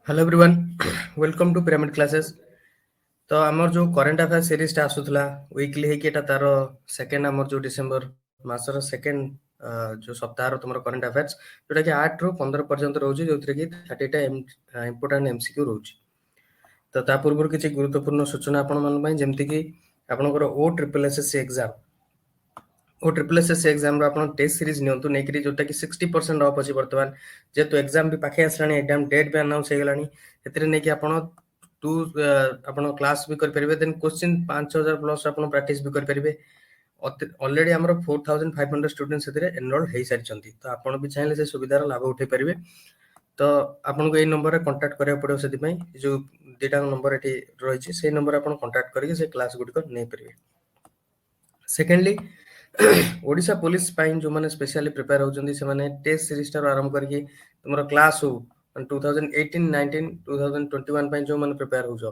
Hello everyone welcome to pyramid classes. तो आमर जो करंट अफेयर सीरीज आसूला वीकली है तार सेकेंड आमर जो डिसेंबर मासर सेकेंड जो सप्ताह तुम करंट अफेयर्स जोटा कि 8 ରୁ 15 पर्यंत रोज जो कि 30टा इंपोर्टेंट एमसीक्यू रोज। तो ता पूर्व किसी गुरुत्वपूर्ण सूचना आपण जमती कि आपंकर ओ ट्रिपल एसएससी एग्जाम ओ ट्रिपल एसएससी एग्जाम आप टेस्ट सीरीज नियंतु नहीं जोटा कि 60% ऑफ अच्छी बर्तमान जेहेतु एग्जाम भी पाखे आसला एग्जाम डेट भी अनाउंस हो गलानी नहीं आपण टू आपण क्लास भी करेंगे देन क्वेश्चन 5000 प्लस आप प्रैक्टिस भी करेंगे। ऑलरेडी आमर 4500 स्टूडेंट से एनरोल हो सारी तो आपड़ भी चाहिए से सुविधार लाभ उठे पारे। तो आपको यही नंबर कंटाक्ट करा पड़ो से जो दुटा नंबर ये रही से नंबर आप कंटाक्ट करके क्लास गुड़िक नहीं पारे। सेकेंडली ओडिशा पुलिस जो मैंने स्पेशली प्रिपेयर होती से टेस्ट सीरीज ठार आरंभ करके तुम क्लास हो 2018, 19, 2021 जो मैंने प्रिपेयर हो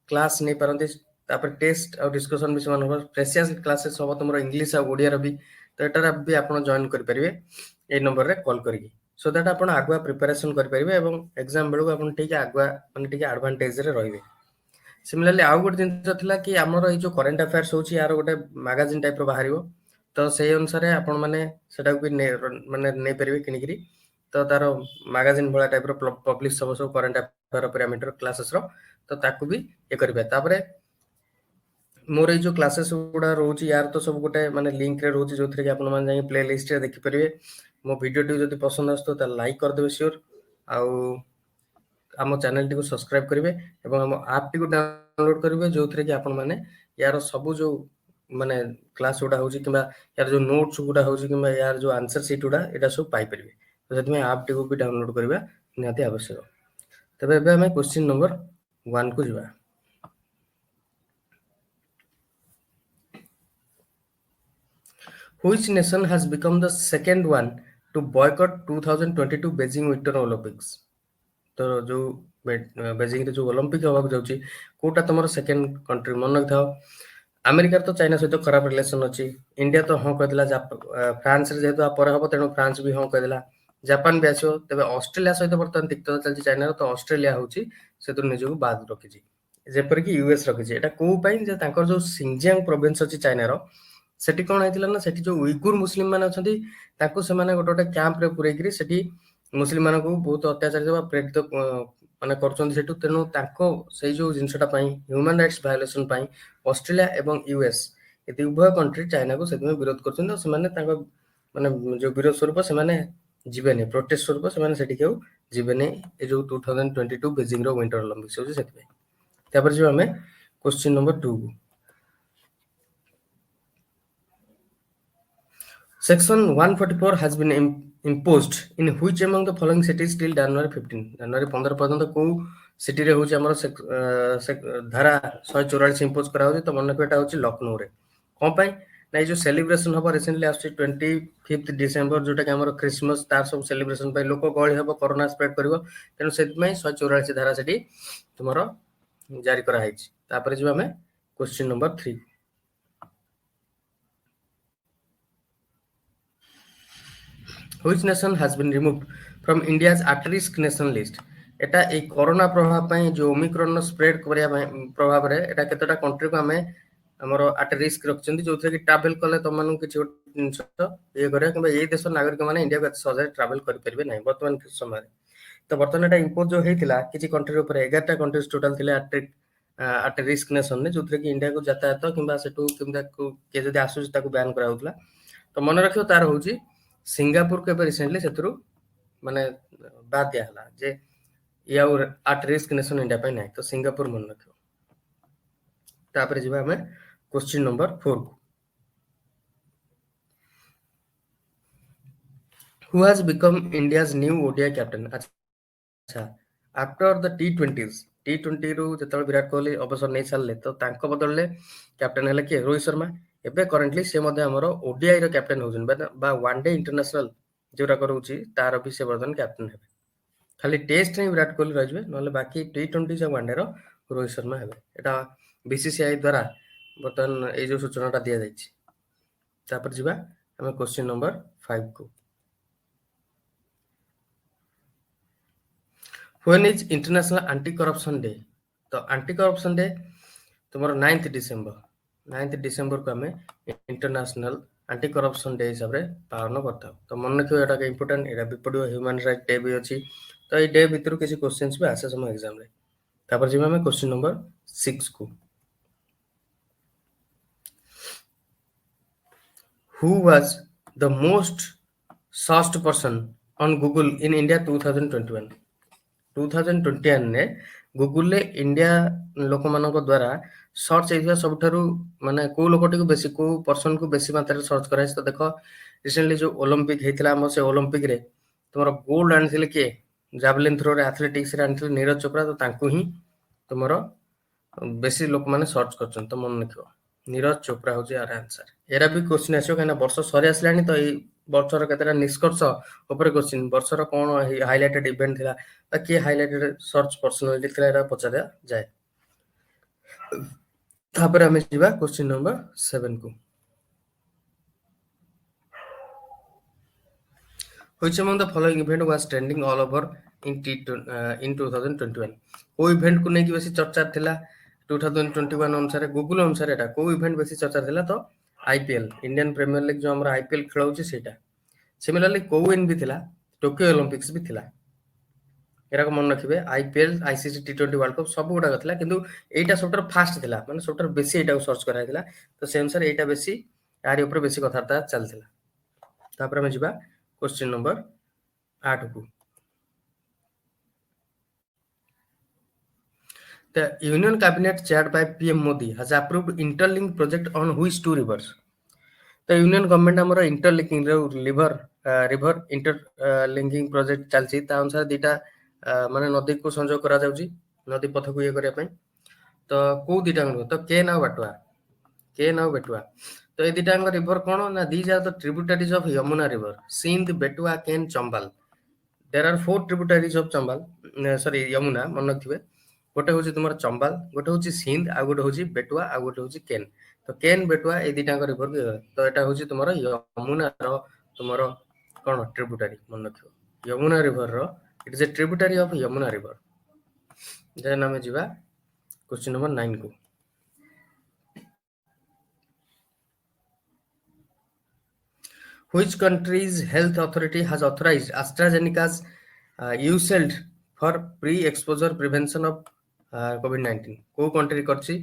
क्लास नहीं पारती टेस्ट और डिस्कशन भी स्पेशल क्लासेस हम तुम इंग्लीश और ओडिया भी तो यहाँ भी आप जॉइन करेंगे ये नंबर रे कॉल करके सो दैट आप आगुआ प्रिपेरेसन करेंगे और एग्जाम बेलू आप आगुआ मानते एडवांटेज रे। सिमिलरली आउ गोटे जिन कि आमर ये जो करंट अफेयर्स होची यार गोटे मैगजीन टाइप रो बाहर तो से अनुसार आपण मैंने भी माने नहीं पारे किनिकरी तो तार मैगजीन भाया टाइप पब्लिश सब सब करंट अफेयर पिरामिड क्लासेस तो ताकू भी ये करेंगे। तापर मोर ये जो क्लासेस गुड़ा रोचे यार तो सब गोटे माने लिंक रे रोचे जो कि आपण माने प्ले लिस्ट रे देखि परिवे। मो वीडियो टी जदि पसंद आसतो त लाइक कर देबे श्योर आउ आम चैनल टी को सब्सक्राइब करेंगे और आम आप टी को डाउनलोड करेंगे जो कि आपण माने यार सब जो माने क्लास गुड़ा हो यार जो नोट्स गुड़ा हो यार जो आंसर सीट गुड़ा यहाँ सब पाइपर तो से आप टी को भी डाउनलोड करवा निहाती आवश्यक। तेज एवं क्वेश्चन नंबर 1 को जावा। Which nation has become the second one to boycott 2022 Beijing Winter Olympics? तो जो बेजिंग रे जो ओलंपिक होगा जाउची कोटा तुम सेकेंड कंट्री मन रखा अमेरिका तो चाइना सहित खराब रिलेशन अच्छी इंडिया तो हाँ कहला फ्रांस जेहेतु हम तेणु फ्रांस भी हाँ कहला जापान भी आसो तेज ऑस्ट्रेलिया सहित बर्तमान तिक्तता चलती चाइना तो ऑस्ट्रेलिया हूँ से निजक बाद रखी जेपरिक यूएस रखी कौपाई जो सिंजियांग प्रोविंस अच्छी चाइनार सेठी कौन होता ना से जो उइगुर मुस्लिम मैंने अच्छा से गोटे गोटे कैंप रे पुरैकरी सेठी मुस्लिम मान को बहुत अत्याचार प्रेरित माने कर तेणु से जो जिनसा ह्यूमन राइट्स भायोलेसन ऑस्ट्रेलिया एवं यूएस ये उभय कंट्री चाइना को विरोध कर माने जो विरोध स्वरूप से जीवेनि प्रोटेस्ट स्वरूप से जीवेनि ये जो 2022 बेजिंग विंटर ओलंपिक्स होची सेतबे जो आम क्वेश्चन नंबर 2 को Section 144 has been imposed in which among the following cities till January 15? January 15 पर्यंत को सिटी रे होची हमर धारा 144 इंपोज करा होची तो मन कोटा होची लखनऊ रे कोन पई ना जो सेलिब्रेशन हबो रिसेंटली आसी 25 डिसेंबर जोटा कि हमर क्रिसमस तार सब सेलिब्रेशन पई लोक गळी हबो कोरोना स्प्रेड करबो तेनु सेत में 144 धारा सेठी तुमरो जारी करा हैची। तापर जो हमें question number 3 Which nation has been removed from India's at-risk nation list? एटा एक कोरोना प्रभाव पे जो ओमिक्रॉन स्प्रेड करिया प्रभाव रे एटा केतटा कंट्री को हमें हमर एट रिस्क रखचंदी जो कि ट्रैवल कले तुम मानू किछि जिंस ये करे कि ये देश नागरिक माने इंडिया को सहज ट्रैवल कर परिबे नै वर्तमान समय तो वर्तमान एटा इंपोज जो हेतिला किछि कंट्री ऊपर 11टा कंट्रीज टोटल थिले एट रिस्क नेशन ने जो कि इंडिया को यातायात किंबा सेटू किंबा के जदि आसु ताको बैन करा होतला तो मन रखियो तार होची सिंगापुर के रिसेंटली से माने बाद दिया हला जे या एट रिस्क नेशन इंडिया पे नहीं तो सिंगापुर मन रखियो। तापर जिबा हमें क्वेश्चन नंबर 4 को Who has become India's new ODI captain? अच्छा आफ्टर द टी20 रु जतल विराट कोहली अवसर नहीं सारे तो तांको बदलले कैप्टन है किए रोहित शर्मा एबे करंटली से हमर ओडीआई रो कैप्टन होजन बा वन डे इंटरनेशनल जोरा करूची तार भी से बर्तन कैप्टन है खाली टेस्ट नहीं विराट कोहली रहिबे नले बाकी टी20 से वन डे रो रोहित शर्मा है एटा बीसीसीआई द्वारा बर्तन ए जो सूचनाटा दिया जायछि। तापर जिबा हम क्वेश्चन नंबर 5 को when is international anti corruption day? तो एंटी करप्शन डे तुम्हारा 9th डिसेंबर को आम इंटरनेशनल एंटी करप्शन डे हिसाब से पालन करता। तो मन रखिए एटा इंपोर्टेंट, एटा भी पड़ो, ह्यूमन राइट डे भी अच्छी। तो ये डे भितर किसी क्वेश्चंस भी आसे समय एग्जाम रे। तापर जी आम क्वेश्चन नंबर 6 को। Who was the most searched person on Google in India 2021? 2021 ने गूगल रे इंडिया लोक मानक द्वारा सर्च होइଥିବା ସବୁଠାରୁ ମାନେ କୋଉ ଲୋକଟିକୁ ବେଶୀ କୋଉ पर्सन को बेसी मात्रा सर्च कराइछ। तो देखो रिसेंटली जो ओलंपिक हेतिला हम से ओलंपिक रे तुमरो गोल्ड आनिथिले के जावलिन थ्रो रे एथलेटिक्स रे आनिथिले नीरज चोपड़ा। तो तांको ही तुमरो बेसी लोक माने सर्च करछन। तो मन रखियो नीरज चोपड़ा हो यार आंसर। एरा भी क्वेश्चन आछो कना वर्ष सरी आसलानी। तो ए वर्षर केतेटा निष्कर्ष ऊपर क्वेश्चन वर्षर कोन हाइलाइटेड इवेंट थिला बा के हाइलाइटेड सर्च पर्सनालिटी थिला एरा पचारा जाय। तापर हमें जीवा क्वेश्चन नंबर 7 को। Which among the following event was trending all over in 2021? को इवेंट को नहीं कि बेसी चर्चा थिला 2021 अनुसार गूगल अनुसार एटा को इवेंट बेसी चर्चा थिला? तो आईपीएल इंडियन प्रीमियर लीग जो हमरा आईपीएल खेल होची सेटा। सिमिलरली कोविन भी थिला, टोक्यो ओलंपिक्स भी थिला। एरा को मन रखिबे आईपीएल आईसीसी टी20 वर्ल्ड कप सब गुडा थिला, किंतु एटा सबटर फास्ट थिला माने सबटर बेसी एटा को सर्च करा थिला। तो से अनुसार एटा बेसी यार ऊपर बेसी कथार्ता चल थिला। तापर हम जिबा क्वेश्चन नंबर 8 को। The Union Cabinet chaired by PM Modi has approved interlink project on which two rivers? तो यूनियन गवर्नमेंट हमर इंटरलिंकिंग रिवर इंटरलिंकिंग प्रोजेक्ट चलछि। ता अनुसार दीटा माने नदी को संजोग करा जाउछि, नदी पथ को ये करिया पय। तो को दीटा तो केन आ बेटुआ। तो ए दीटा रिवर कोन ना these are the tributaries of Yamuna river, Sindh, Betwa, Ken, Chambal. There are 4 tributaries of Chambal sorry Yamuna मन रखिबे। गोटे होची तुमर चंबल, गोटे होची सिंध, आ गोटे होची बेटुआ, आ गोटे होची केन। तो केन बेटुआ ए दीटा रिवर के तो एटा होची तुमर यमुना रो तुमर कोन ट्रिब्यूटरी मन रखिबो। यमुना रिवर रो it is a tributary of Yamuna river. Then हम जिबा क्वेश्चन नंबर 9 को। Which country's health authority has authorized AstraZeneca's use for pre-exposure prevention of COVID-19? को कंट्री करछि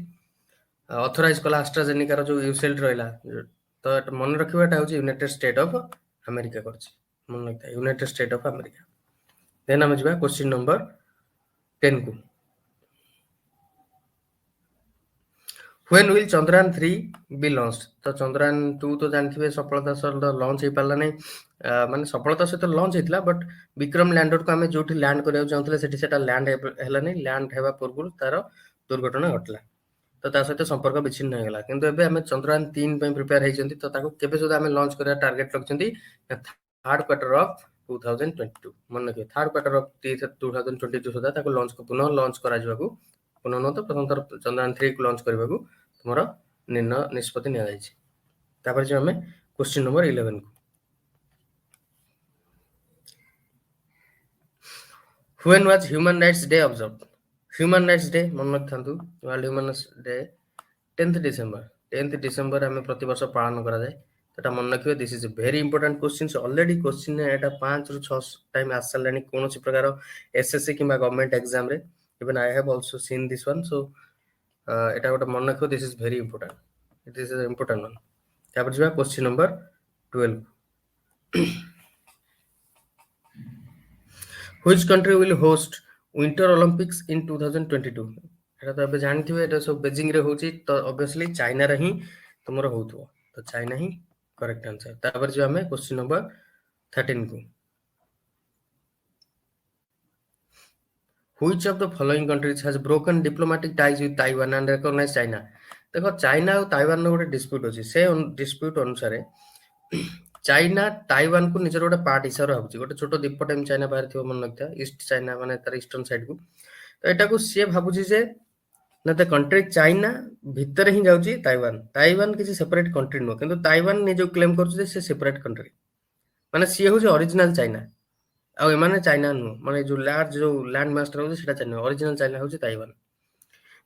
ऑथराइज कला एस्ट्राजेनेका रो जो यूसेल्ड रहला? तो मन रखिबा एटा होची यूनाइटेड स्टेट ऑफ अमेरिका करछि। मन रखता United State of America. Then हम जिबा क्वेश्चन नंबर 10 को। When will Chandrayaan 3 be launched? तो चंद्रयान 2 तो जानथिबे सफलता सहित लॉन्च हे पाला नै, माने सफलता सहित लॉन्च हेतला। बट विक्रम लैंडर को हमें जोठी लैंड करिया चाहथले सेठी सेटा लैंड हेला नै। लैंड हेबा पूर्व तार दुर्घटना घटला, तो ता सहित संपर्क विच्छिन्न हो गला। किंतु एबे हमें चंद्रयान 3 पे प्रिपेयर हे जंती। तो ताको केबे सुदा हमें लॉन्च करिया टारगेट रखचंती थर्ड क्वार्टर ऑफ 2022। मन रखियो थर्ड क्वार्टर ऑफ 2022 सुदा ताको लॉन्च को पुनः लॉन्च करा जिबाकू पुनः तो प्रथम थर चंद्रयान 3 को लॉन्च करबाकू तुमरा निर्णय निष्पत्ति निया जायछि। तापर जे हमें क्वेश्चन नंबर 11 को। When was Human Rights Day observed? Human Rights Day मन रखथांतु world human day 10th December. 10th December हमें प्रति वर्ष पालन करा जाय। तटा मन रखियो this is very important question. Already question एटा 5 रु 6 टाइम आसलानी कोनोसी प्रकार एसएससी किबा गवर्नमेंट एग्जाम रे। Even I have also seen this one. So एटा गोटे मन रखियो this is very important, it is a important one. तापर जिबा question number 12। Which country will host Winter Olympics in 2022? एटा तो अब जानथिबे एटा सब बेजिंग रे होची। तो ऑब्वियसली चाइना रे ही तुमरो होतबो। तो चाइना ही करेक्ट आंसर। तापर जो हमें क्वेश्चन नंबर 13 को। Which of the following countries has broken diplomatic ties with Taiwan and recognized China? देखो चाइना और ताइवान गोटे डिस्प्यूट अछि। से डिस्प्यूट अनुसार चाइना ताइवान को निजर गोटे पार्ट हिसाब रे भाबुची। गोटे छोटो द्वीप टाइम चाइना बाहर थियो मन लगता ईस्ट चाइना माने तार ईस्टर्न साइड को। तो एटा को से भाबुची जे ना द कंट्री चाइना भीतर ही जाउची ताइवान। ताइवान किसी सेपरेट कंट्री नो, किंतु ताइवान निजो क्लेम करछु जे से सेपरेट कंट्री माने से होची ओरिजिनल चाइना। ଆଉ ଏମାନେ ଚାଇନା ନୁହଁ, ମାନେ ଯୋଉ ଲାର୍ଜ ଯୋଉ ଲ୍ୟାଣ୍ଡ ମାସ୍ ରହୁଛି ସେଟା ଚାଇନା, ଅରିଜିନାଲ ଚାଇନା ହଉଛି ତାଇୱାନ।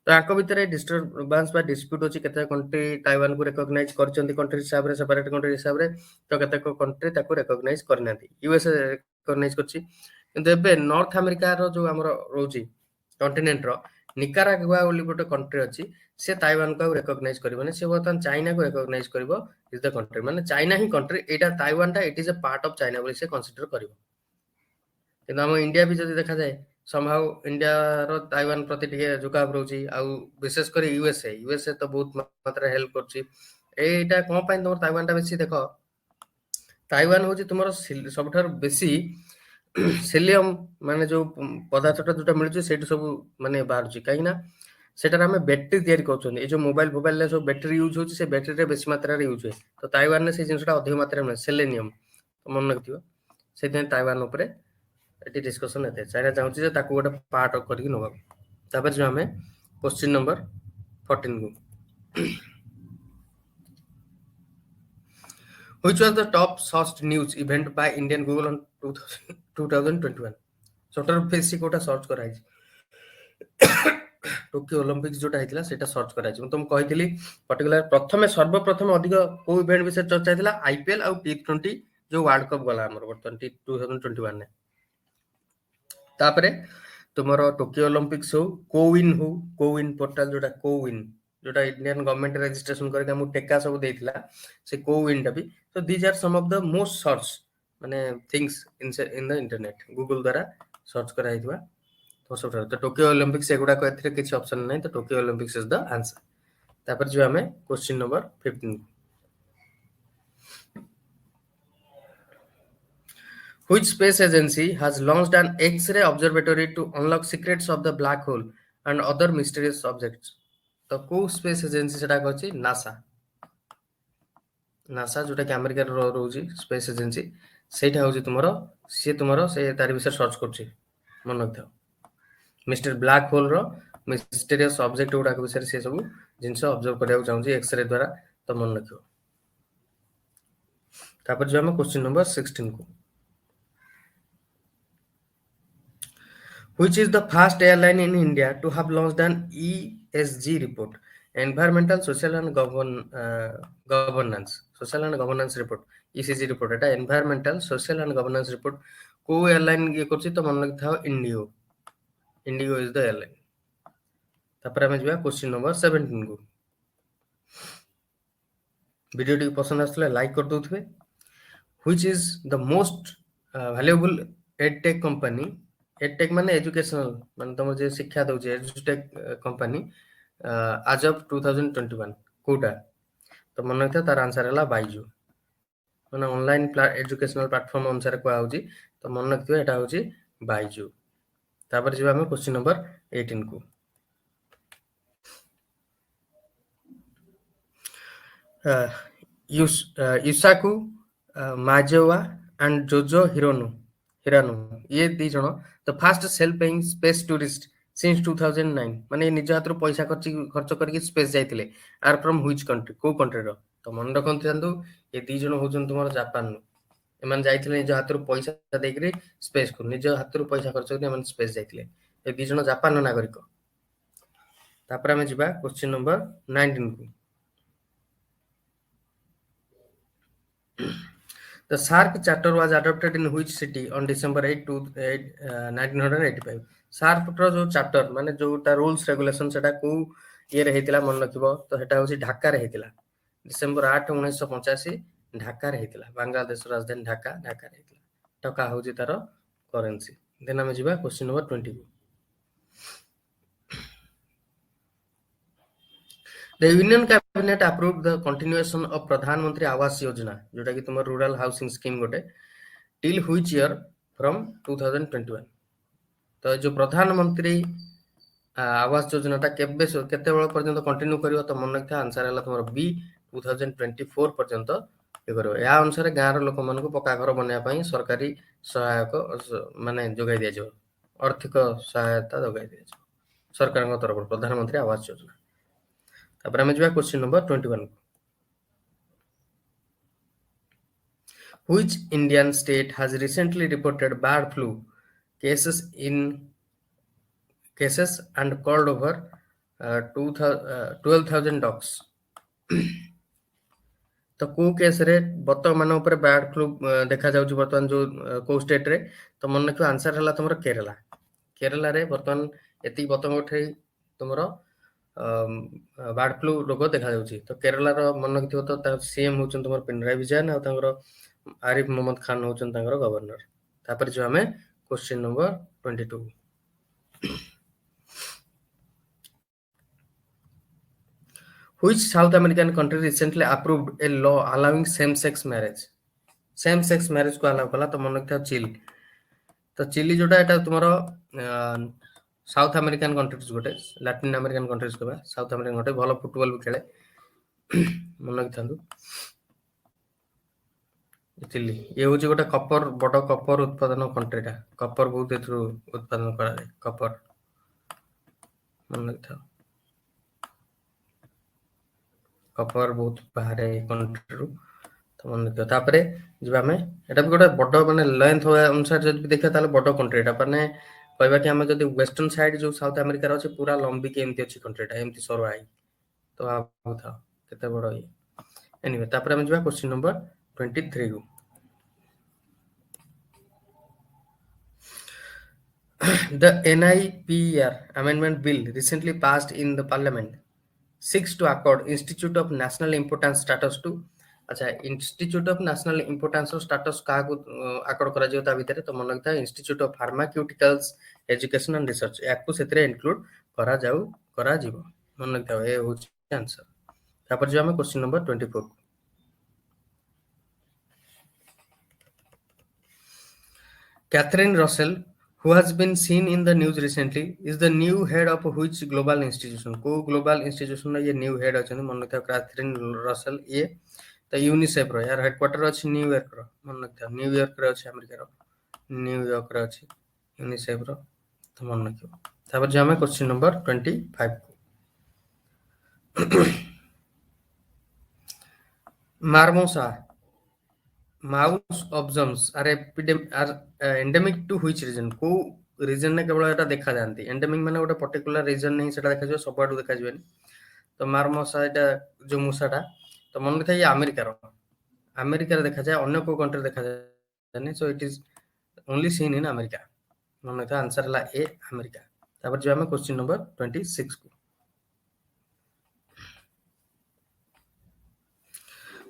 ତ ଆଙ୍କ ଭିତରେ ଡିଷ୍ଟରବାନ୍ସ ବା ଡିସ୍ପ୍ୟୁଟ୍ ଅଛି, କେତେ କଣ୍ଟ୍ରି ତାଇୱାନକୁ ରେକଗ୍ନାଇଜ କରିଛନ୍ତି କଣ୍ଟ୍ରି ହିସାବରେ, ସେପାରେଟ କଣ୍ଟ୍ରି ହିସାବରେ, ତ କେତେକ କଣ୍ଟ୍ରି ତାକୁ ରେକଗ୍ନାଇଜ କରିନାହାନ୍ତି। ୟୁଏସଏ ରେକଗ୍ନାଇଜ କରିଛି, କିନ୍ତୁ ଏବେ ନର୍ଥ ଆମେରିକାର ଯୋଉ ଆମର ରହୁଛି କଣ୍ଟିନେଣ୍ଟର ନିକାରାଗୁଆ ବୋଲି ଗୋଟେ କଣ୍ଟ୍ରି ଅଛି, ସେ ତାଇୱାନକୁ ଆଉ ରେକଗ୍ନାଇଜ କରିବନି, ସେ ବର୍ତ୍ତମାନ ଚାଇନାକୁ ରେକଗ୍ନାଇଜ କରିବ ଇଜ ଦ କଣ୍ଟ୍ରି, ମାନେ ଚାଇନା ହିଁ କଣ୍ଟ୍ରି, ଏଇଟା ତାଇୱାନଟା it is a part of China ବୋଲି ସେ କନସିଡର କରିବ। କିନ୍ତୁ ଆମ ଇଣ୍ଡିଆ ବି ଯଦି ଦେଖାଯାଏ, ସମ୍ଭାଉ ଇଣ୍ଡିଆର ତାଇୱାନ ପ୍ରତି ଟିକେ ଝୁକାव ରହୁଛି, ଆଉ ବିଶେଷ କରି ୟୁଏସଏ ତ ବହୁତ ମାତ୍ରାରେ ହେଲ୍ପ କରୁଛି। ଏଇଟା କଣ ପାଇଁ ତମର ତାଇୱାନଟା ବେଶୀ ଦେଖ, ତାଇୱାନ ହଉଛି ତୁମର ସବୁଠାରୁ ବେଶୀ ସେଲିୟମ ମାନେ ଯୋଉ ପଦାର୍ଥଟା ଯୋଉଟା ମିଳୁଛି ସେଇଠୁ ସବୁ ମାନେ ବାହାରୁଛି, କାହିଁକି ନା ସେଟାରେ ଆମେ ବ୍ୟାଟେରୀ ତିଆରି କରୁଛନ୍ତି, ଏଇ ଯୋଉ ମୋବାଇଲରେ ସବୁ ବ୍ୟାଟେରୀ ୟୁଜ ହଉଛି, ସେ ବ୍ୟାଟେରୀରେ ବେଶୀ ମାତ୍ରାରେ ୟୁଜ ହୁଏ, ତ ତାଇୱାନରେ ସେଇ ଜିନିଷଟା ଅଧିକ ମାତ୍ରାରେ ମିଳେ, ସେଲେନିୟମ, ମନେ ରଖିଥିବ। ସେଥିପାଇଁ ତାଇୱାନ ଉପରେ ଏଠି ଡିସ୍କସନ ଏତେ, ଚାଇନା ଚାହୁଁଛି ଯେ ତାକୁ ଗୋଟେ ପାର୍ଟ କରିକି ନେବାକୁ। ତାପରେ ଯୋଉ ଆମେ କ୍ୱେଶ୍ଚିନ୍ ନମ୍ବର 14 କୁ, which was the top searched news event by Indian Google on 2021? ସବୁଠାରୁ ବେଶୀ କୋଉଟା ସର୍ଚ୍ଚ କରାଯାଇଛି? ଟୋକିଓ ଅଲିମ୍ପିକ୍ସ ଯୋଉଟା ହେଇଥିଲା ସେଇଟା ସର୍ଚ୍ଚ କରାଯାଇଛି। ମୁଁ ତମକୁ କହିଥିଲି ପର୍ଟିକୁଲାର ପ୍ରଥମେ ସର୍ବପ୍ରଥମେ ଅଧିକ କୋଉ ଇଭେଣ୍ଟ ବିଷୟରେ ଚର୍ଚ୍ଚା ହେଇଥିଲା? ଆଇପିଏଲ ଆଉ T20 ଯୋଉ ୱାର୍ଲଡ କପ୍ ଗଲା ଆମର ବର୍ତ୍ତମାନ 2021 ରେ। ତାପରେ ତୁମର ଟୋକିଓ ଅଲିମ୍ପିକ୍ସ ହଉ, କୋୱିନ୍ ପୋର୍ଟାଲ ଯୋଉଟା ଯୋଉଟା ଇଣ୍ଡିଆନ ଗଭର୍ଣ୍ଣମେଣ୍ଟ ରେଜିଷ୍ଟ୍ରେସନ କରିକି ଆମକୁ ଟେକା ସବୁ ଦେଇଥିଲା, ସେ କୋୱିନ୍ଟା ବି। ତ these are some of the most search ମାନେ things in the internet, Google ଦ୍ୱାରା ସର୍ଚ୍ଚ କରାଯାଇଥିବା ସବୁଠାରୁ। ତ ଟୋକିଓ ଅଲିମ୍ପିକ୍ସ ଏଗୁଡାକ ଏଥିରେ କିଛି ଅପସନ ନାହିଁ, ତ Tokyo Olympics is the answer. ତାପରେ ଯିବା ଆମେ question number 15। Which space agency has launched an X-ray observatory to unlock secrets of the black hole and other mysterious objects? तो କୋଉ ସ୍ପେସ୍ ଏଜେନ୍ସି ସେଟା ଅଛି? ନାସା ଯୋଉଟା କି ଆମେରିକାର ରହୁଛି ସ୍ପେସ୍ ଏଜେନ୍ସି, ସେଇଟା ହଉଛି ତୁମର, ସିଏ ତୁମର ସେ ତାରି ବିଷୟରେ ସର୍ଚ୍ଚ କରୁଛି, ମନେ ରଖିଥାଅ। ମିଷ୍ଟର ବ୍ଲାକ୍ ହୋଲର ମିଷ୍ଟେରିୟସ୍ ଅବଜେକ୍ଟ ଗୁଡାକ ବିଷୟରେ ସେ ସବୁ ଜିନିଷ ଅବଜର୍ଭ କରିବାକୁ ଚାହୁଁଛି ଏକ୍ସରେ ଦ୍ୱାରା, ତ ମନେ ରଖିବ। ତାପରେ ଯିବା ଆମେ କ୍ୱେଶ୍ଚିନ୍ ନମ୍ବର 16 କୁ। Which is the first airline in India to have launched an ESG report, environmental, social and governance, social and governance report, ECG report, এটা environmental, social and governance report କୋଉ ଏୟାରଲାଇନ୍ ଇଏ କରୁଛି? ତ ମନେ ରଖିଥାଅ IndiGo is the airline. ତାପରେ ଆମେ ଯିବା question number 17 କୁ। ଭିଡ଼ିଓଟି ପସନ୍ଦ ଆସିଥିଲେ ଲାଇକ୍ କରିଦେଉଥିବେ। Which is the most valuable edtech company, edtech ମାନେ ଏଜୁକେସନାଲ, ମାନେ ତମର ଯେ ଶିକ୍ଷା ଦଉଛି ଏଜୁଟେକ୍ କମ୍ପାନୀ, ଆଜ ଅଫ୍ 2021 କୋଉଟା? ତ ମନେ ରଖିଥା ତାର ଆନ୍ସର ହେଲା ବାଇଜୁ, ମାନେ ଅନଲାଇନ ଏଜୁକେସନାଲ ପ୍ଲାଟଫର୍ମ ଅନୁସାରେ କୁହାହଉଛି, ତ ମନେ ରଖିଥିବେ ଏଟା ହଉଛି ବାଇଜୁ। ତାପରେ ଯିବା ଆମେ କ୍ୱେଶ୍ଚିନ୍ ନମ୍ବର 18 କୁ। ୟୁସାକୁ ମାଜୋୱା ଆଣ୍ଡ ଜୋଜୋ ହିରାନୁ, ଇଏ ଦି ଜଣ the first self paying space tourist since 2009, ମାନେ ନିଜ ହାତରୁ ପଇସା ଖର୍ଚ୍ଚ କରିକି ସ୍ପେସ୍ ଯାଇଥିଲେ। ଆର୍ ଫ୍ରମ୍ ହ୍ୱିଚ୍ କଣ୍ଟ୍ରି, କୋଉ କଣ୍ଟ୍ରିର? ତ ମନେ ରଖନ୍ତୁ ଏ ଦି ଜଣ ହଉଛନ୍ତି ତୁମର ଜାପାନରୁ। ଏମାନେ ଯାଇଥିଲେ ନିଜ ହାତରୁ ପଇସା ଦେଇକିରି ସ୍ପେସ୍କୁ, ନିଜ ହାତରୁ ପଇସା ଖର୍ଚ୍ଚ କରି ଏମାନେ ସ୍ପେସ୍ ଯାଇଥିଲେ। ଏ ଦି ଜଣ ଜାପାନର ନାଗରିକ। ତାପରେ ଆମେ ଯିବା କ୍ୱେଶ୍ଚିନ୍ ନମ୍ବର 19 କୁ। The Sark Charter was adopted in which city on December 8, 1985? ସାର୍କର ଯୋଉ ଚାର୍ଟର ମାନେ ଯୋଉଟା ରୁଲ୍ସ ରେଗୁଲେସନ ସେଟା କୋଉ ଇଏରେ ହେଇଥିଲା ମନେ ରଖିବ, ତ ସେଟା ହଉଛି ଢାକାରେ ହେଇଥିଲା। ଡିସେମ୍ବର 8, 1985 ଢାକାରେ ହେଇଥିଲା। ବାଂଲାଦେଶର ରାଜଧାନୀ ଢାକାରେ ହେଇଥିଲା। ଟଙ୍କା ହଉଛି ତାର କରେନ୍ସି। ଦେନ୍ ଆମେ ଯିବା କ୍ୱେଶ୍ଚିନ୍ ନମ୍ବର 20 କୁ। The Union Cabinet approved the continuation of Pradhan Mantri Awas Yojana, जोटा कि तुम रूरल हाउसिंग स्कीम गोटे, till which year from 2021? तो जो प्रधानमंत्री आवास योजनाटा केतेबेଳ पर्यंत कंटिन्यू करियो? तो मन रखिथा आंसर है तुम बी 2024 पर्यंत ये करियो। या अनुसार गाँव लोक मानक पक्का घर बनवा ପାଇଁ सरकारी सहायक माने जोगाई दिया जाओ, आर्थिक सहायता जोगाई दिया जाओ सरकार तरफ प्रधानमंत्री आवास योजना। तापर आमे जिबा क्वेश्चन नंबर 21 को। Which Indian state has recently reported bird flu cases and called over 12,000 dogs? तो को केस रे बतक मान ऊपर बर्ड फ्लू देखा जाउची वर्तमान जो को स्टेट रे तो मन रखियो आंसर हला तुमर केरला। केरला रे वर्तमान एति बतक उठै तुमर बर्ड फ्लू रोग देखा जाउची। तो केरला रो मन रखियो तो ता सीएम होचन तुमर पिनराई विजयन आ तांगर आरिफ मोहम्मद खान होचन तांगर गवर्नर। तापर जो हमें question number 22 Which South American country recently approved a law allowing same-sex marriage? Same-sex marriage को allow कला तो मन रखियो चिली। तो चिली जोटा एटा तुमरो साउथ अमेरिकन कंट्रीज गोटे लैटिन अमेरिकन कंट्रीज कहबा साउथ अमेरिकन गोटे भलो फुटबॉल भी खेले मन रखिथांदु। चिली ये होची गोटे कपर बड़ कपर उत्पादन कंट्रीटा कपर बहुत एथु उत्पादन करा जाय कपर मन रखिथाओ कपर बहुत बाहर कंट्री रु तो मन रखियो। तापरे जिबा में एटा भी गोटे बड़ माने लेंथ अनुसार जब भी देखा ताले बड़ कंट्रीटा माने कहबा कि हमें जदि वेस्टर्न साइड जो साउथ अमेरिका रो पूरा लंबी के एमती अछि कंट्रीटा एमती सरवाई तो आप था केते बड़ ये एनीवे तापर हम जिबा क्वेश्चन नंबर 23 को The NIPR amendment bill recently passed in the parliament seeks to accord Institute of National Importance status to अच्छा इंस्टीट्यूट ऑफ नेशनल इंपोर्टेंस और स्टेटस का आकड़ करा जियो ता भितरे तो मन लगता है institute of pharmaceuticals education and research याकू सेतरे इंक्लूड करा जिवो मन लगता है ए होच आंसर। तापर जो हम question number 24 Catherine Russell, who has been seen in the news recently, is the new head of which global institution? को global institution ये new head अछन मन लगता है कैथरीन रसेल ये तो यूनिसेफ रो यार हेडक्वार्टर अछि न्यूयॉर्क रो मन लगता है न्यूयॉर्क रो अछि अमेरिका रो न्यूयॉर्क रो अछि यूनिसेफ रो तो मन रखियो। तापर जे हमें question number 25 marmosa mouse opossums are endemic to which region को रीजन ने केवल एटा देखा जानती एंडेमिक माने गोटे पर्टिकुलर रीजन नहीं सेटा देखा जो सब आडू देखा जबनी तो मार्मोसा एटा जो मूसाटा तो मन रखियो ये अमेरिका रे देखा जाए अन्य को कंट्री देखा जाए नहीं so it is only seen in America मन रखियो आंसर ला ए अमेरिका। तापर जो हमें क्वेश्चन नंबर 26 को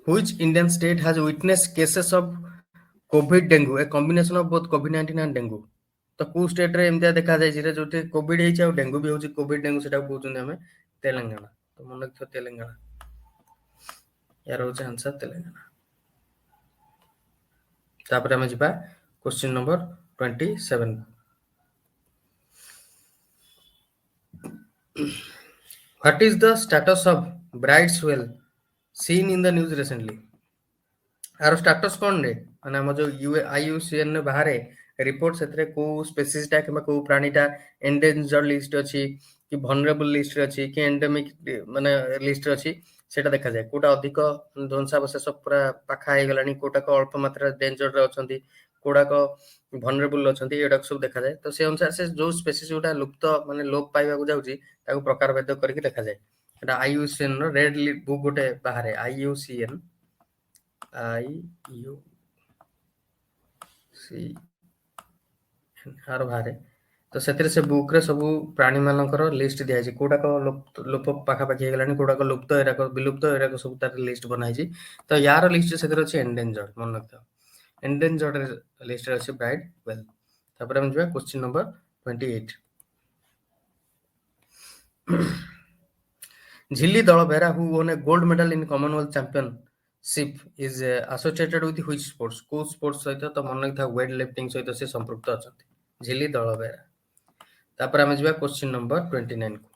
Which Indian state has witnessed cases of COVID dengue, a combination of both COVID-19 and dengue? तो को स्टेट रे एमतिया देखा जाय जे जोटे कोविड हेछि आ डेंगू भी होछि कोविड डेंगू सेटा कहउछन हमें तेलंगाना तो मन रखियो तेलंगाना यार होछि आंसर तेलंगाना। तापर हम जिबा question number 27 What is the status of Brideswell seen in the news recently? आरो स्टेटस कोन रे माने हम जो आईयूसीएन ने बाहर रिपोर्ट सेतरे को स्पेसीज टा किबा को प्राणीटा एंडेंजर लिस्ट अछि कि vulnerable लिस्ट अछि कि एंडेमिक माने लिस्ट अछि सेटा देखा जाय कोटा अधिक ध्वंसावशेष पूरा पाखा हे गलानी कोटा को अल्प मात्रा डेंजर रे अछंती कोटा को vulnerable अछंती एडा सब देखा जाय तो से अनुसार से जो स्पेसीज उटा लुप्त माने लोप पाइबा को जाउची ताको प्रकार भेद करके देखा जाय एटा आईयूसीएन रो रेड बुक गोटे बाहर आईयूसीएन आर बाहर तो सेतरे से बुक रे सब प्राणी मानकर लिस्ट दिया छै कोडा को लोप पाखा पाखी हे गलानी कोडा को लुप्त एरा को विलुप्त एरा को सब तार लिस्ट बनाई छी तो यार लिस्ट सेतरे अछि एंडेंजर्ड मन रखता एंडेंजर्ड लिस्ट अछि ब्राइड वेल। तापर हम जबा क्वेश्चन नंबर 28 झिल्ली दल बेरा who won a gold medal in commonwealth championship is associated with which sports को स्पोर्ट्स सहित तो मन रखता वेट लिफ्टिंग सहित से संपृक्त अछंती झिल्ली दल बेरा। तापर हम जबा क्वेश्चन नंबर 29 को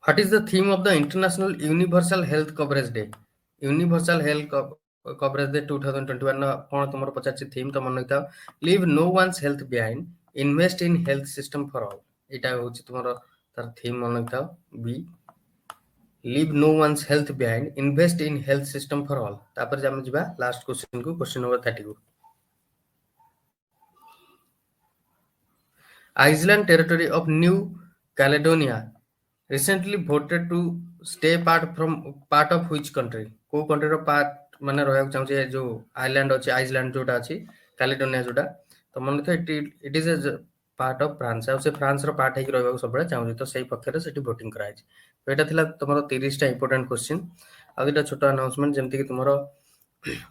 What is the theme of the International Universal Health Coverage Day? Universal Health Coverage Day 2021 कोन तुमर पचाछि थीम तो मन रखता leave no one's health behind invest in health system for all एटा होछि तुमर तार थीम मन रखता be leave no one's health behind invest in health system for all तापर हम जिबा लास्ट क्वेश्चन को क्वेश्चन नंबर 30 को Island territory of New Caledonia recently voted to stay part of which country को कंट्री रो part माने रहया चाहू जो आइलैंड अछि आइसलैंड जोटा अछि कैलेडोनिया जोटा तो मन तो it is a part of France आ से फ्रांस रो पार्ट है कि रहबा सब बळे चाहू तो सही पक्ष रे सेठी वोटिंग कराय छै तो एटा थिला तमरो 30 टा इंपोर्टेंट क्वेश्चन आ एटा छोटा अनाउंसमेंट जेमति कि तमरो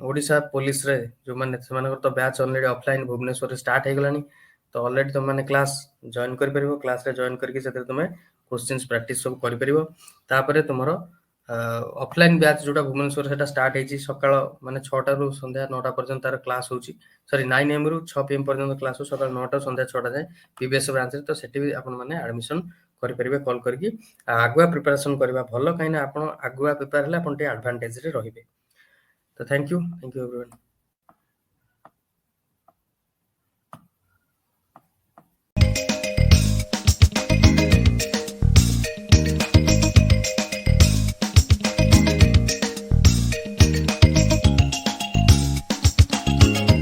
ओडिशा पुलिस रे जो माने सेमानकर तो बैच ऑलरेडी ऑफलाइन भुवनेश्वर रे स्टार्ट हे गलानी तो ऑलरेडी तुम मैंने क्लास जॉइन कर परिबो क्लास रे जॉइन करके सेते तुमे क्वेश्चंस प्रैक्टिस सब कर परिबो तापरे तुमरो ऑफलाइन बैच जोटा भुवनेश्वर सेटा स्टार्ट हेची सकाळ माने 6 टा रु संध्या 9 टा पर्यंत तार क्लास होची सॉरी 9 एम रु 6 पीएम पर्यंत क्लास हो सकाळ 9 टा संध्या 6 टा जाय पीबीएस ब्रांच रे तो सेठी भी आपण माने एडमिशन कर परिबे कॉल करके आगुआ प्रिपरेशन करबा भलो काइना आपण आगुआ प्रिपेयर हले आपण टे एडवांटेज रे रहिबे तो थैंक यू एवरीवन